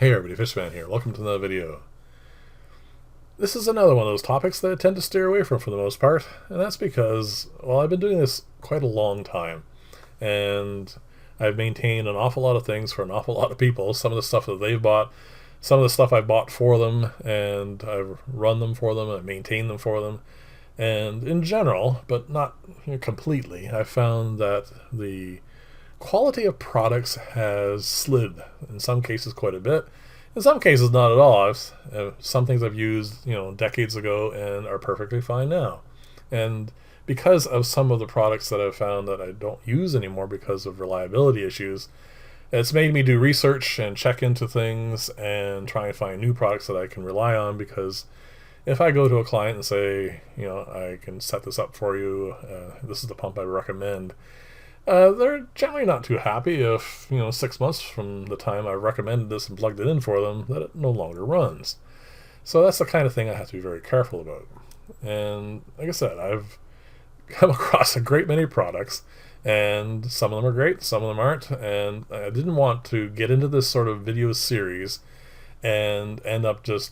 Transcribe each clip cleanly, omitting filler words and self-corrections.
Hey everybody, Fishman here. Welcome to another video. This is another one of those topics that I tend to steer away from for the most part, and that's because, well, I've been doing this quite a long time, and I've maintained an awful lot of things for an awful lot of people. Some of the stuff that they've bought, some of the stuff I bought for them, and I've run them for them, and maintained them for them. And in general, but not completely, I've found that the quality of products has slid, in some cases quite a bit, in some cases not at all. Some things I've used decades ago and are perfectly fine now, and because of some of the products that I've found that I don't use anymore because of reliability issues, it's made me do research and check into things and try and find new products that I can rely on. Because if I go to a client and say, I can set this up for you, this is the pump I recommend, they're generally not too happy if, 6 months from the time I recommended this and plugged it in for them, that it no longer runs. So that's the kind of thing I have to be very careful about. And like I said, I've come across a great many products, and some of them are great, some of them aren't, and I didn't want to get into this sort of video series and end up just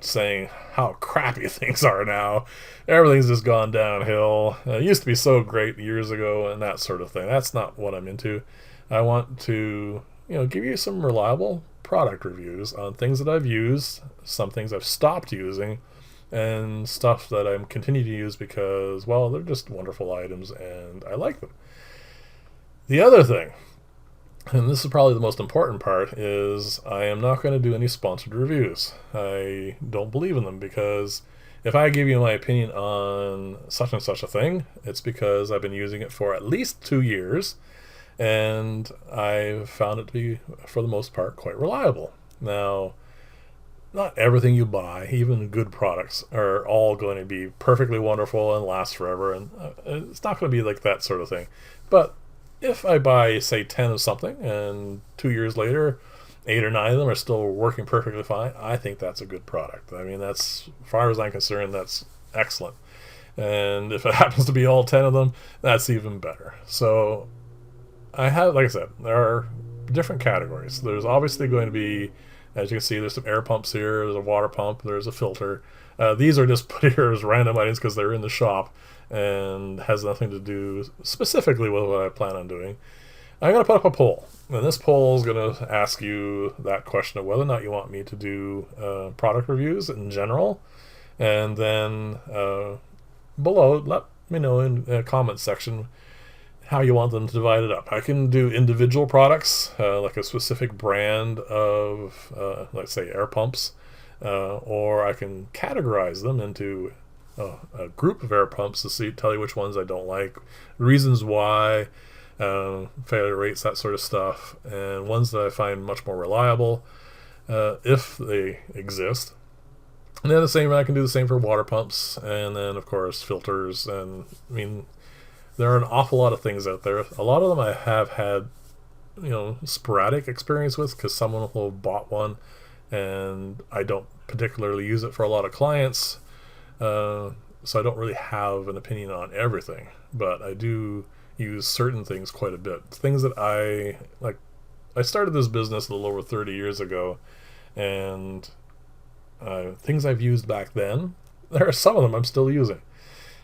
saying how crappy things are now. Everything's just gone downhill. It used to be so great years ago and that sort of thing. That's not what I'm into. I want to, give you some reliable product reviews on things that I've used, some things I've stopped using, and stuff that I'm continuing to use because, well, they're just wonderful items and I like them. The other thing, and this is probably the most important part, is I am not going to do any sponsored reviews. I don't believe in them, because if I give you my opinion on such and such a thing, it's because I've been using it for at least 2 years, and I've found it to be, for the most part, quite reliable. Now, not everything you buy, even good products, are all going to be perfectly wonderful and last forever, and it's not going to be like that sort of thing. But if I buy, say, 10 of something, and 2 years later, 8 or 9 of them are still working perfectly fine, I think that's a good product. I mean, that's, as far as I'm concerned, that's excellent. And if it happens to be all 10 of them, that's even better. So I have, like I said, there are different categories. There's obviously going to be, as you can see, there's some air pumps here, there's a water pump, there's a filter. These are just put here as random items because they're in the shop and has nothing to do specifically with what I plan on doing. I'm going to put up a poll, and this poll is going to ask you that question of whether or not you want me to do product reviews in general, and then below, let me know in the comments section how you want them to divide it up. I can do individual products, like a specific brand of, let's say, air pumps, or I can categorize them into a group of air pumps to tell you which ones I don't like, reasons why, failure rates, that sort of stuff, and ones that I find much more reliable, if they exist. And then I can do the same for water pumps, and then of course filters, and I mean, there are an awful lot of things out there. A lot of them I have had, sporadic experience with, because someone will have bought one and I don't particularly use it for a lot of clients. So I don't really have an opinion on everything, but I do use certain things quite a bit. Things that I like. I started this business a little over 30 years ago, and things I've used back then, there are some of them I'm still using.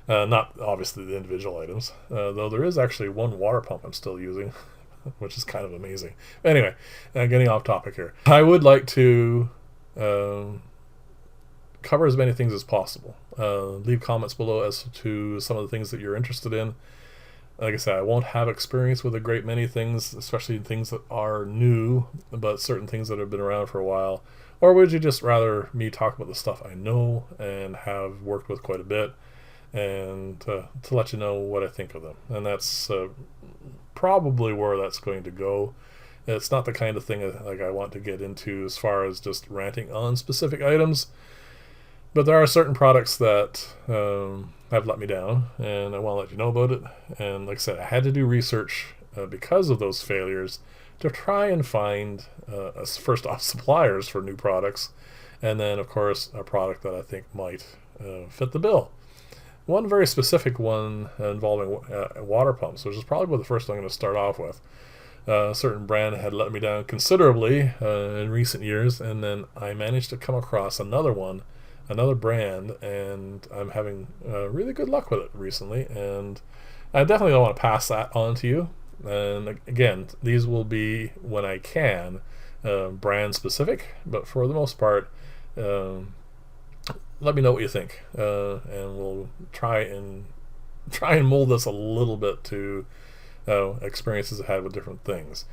Not obviously the individual items, though there is actually one water pump I'm still using, which is kind of amazing. Anyway, getting off topic here. I would like to cover as many things as possible. Leave comments below as to some of the things that you're interested in. Like I said, I won't have experience with a great many things, especially things that are new, but certain things that have been around for a while. Or would you just rather me talk about the stuff I know and have worked with quite a bit, and to let you know what I think of them? And that's probably where that's going to go. It's not the kind of thing like I want to get into as far as just ranting on specific items, but there are certain products that have let me down, and I want to let you know about it. And like I said, I had to do research because of those failures to try and find first off suppliers for new products, and then of course a product that I think might fit the bill. One very specific one involving water pumps, which is probably the first thing I'm going to start off with. A certain brand had let me down considerably in recent years, and then I managed to come across another brand, and I'm having really good luck with it recently, and I definitely don't want to pass that on to you. And again, these will be, when I can, brand specific, but for the most part, let me know what you think, and we'll try and mold this a little bit to experiences I've had with different things.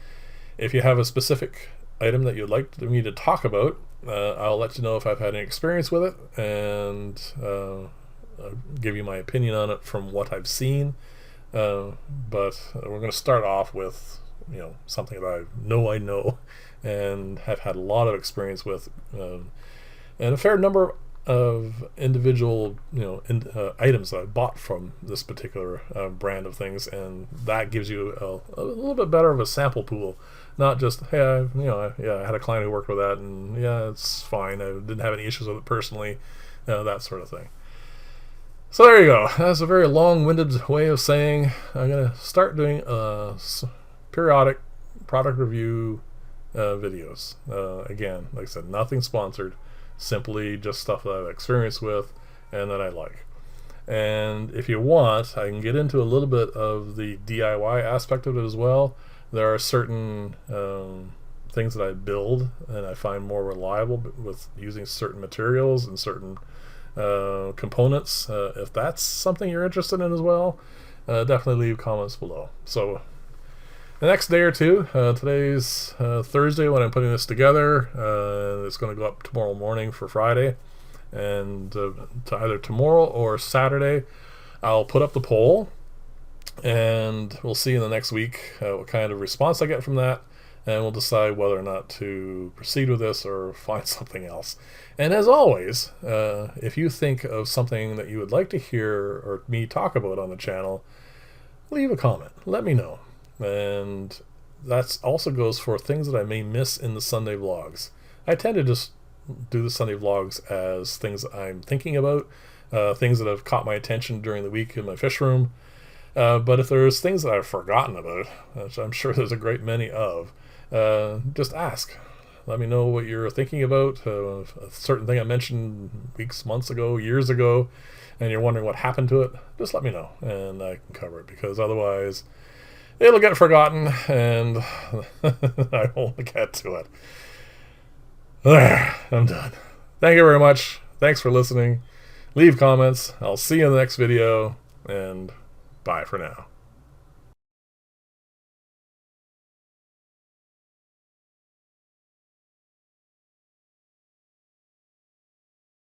If you have a specific item that you'd like me to talk about, I'll let you know if I've had any experience with it, and I'll give you my opinion on it from what I've seen. But we're going to start off with something that I know and have had a lot of experience with, and a fair number of individual items that I bought from this particular brand of things, and that gives you a little bit better of a sample pool, not just hey I had a client who worked with that, and yeah, it's fine, I didn't have any issues with it personally, that sort of thing. So there you go. That's a very long-winded way of saying I'm going to start doing periodic product review videos. Again, like I said, nothing sponsored, simply just stuff that I've experienced with and that I like. And if you want, I can get into a little bit of the DIY aspect of it as well. There are certain things that I build and I find more reliable with using certain materials and certain components. If that's something you're interested in as well, definitely leave comments below. So the next day or two, today's Thursday when I'm putting this together, it's going to go up tomorrow morning for Friday, and to either tomorrow or Saturday I'll put up the poll, and we'll see in the next week what kind of response I get from that, and we'll decide whether or not to proceed with this or find something else. And as always, if you think of something that you would like to hear or me talk about on the channel, leave a comment, let me know. And that also goes for things that I may miss in the Sunday vlogs. I tend to just do the Sunday vlogs as things that I'm thinking about, things that have caught my attention during the week in my fish room. But if there's things that I've forgotten about, which I'm sure there's a great many of, just ask. Let me know what you're thinking about. A certain thing I mentioned weeks, months ago, years ago, and you're wondering what happened to it, just let me know, and I can cover it, because otherwise it'll get forgotten, and I won't get to it. There, I'm done. Thank you very much. Thanks for listening. Leave comments. I'll see you in the next video, and bye for now.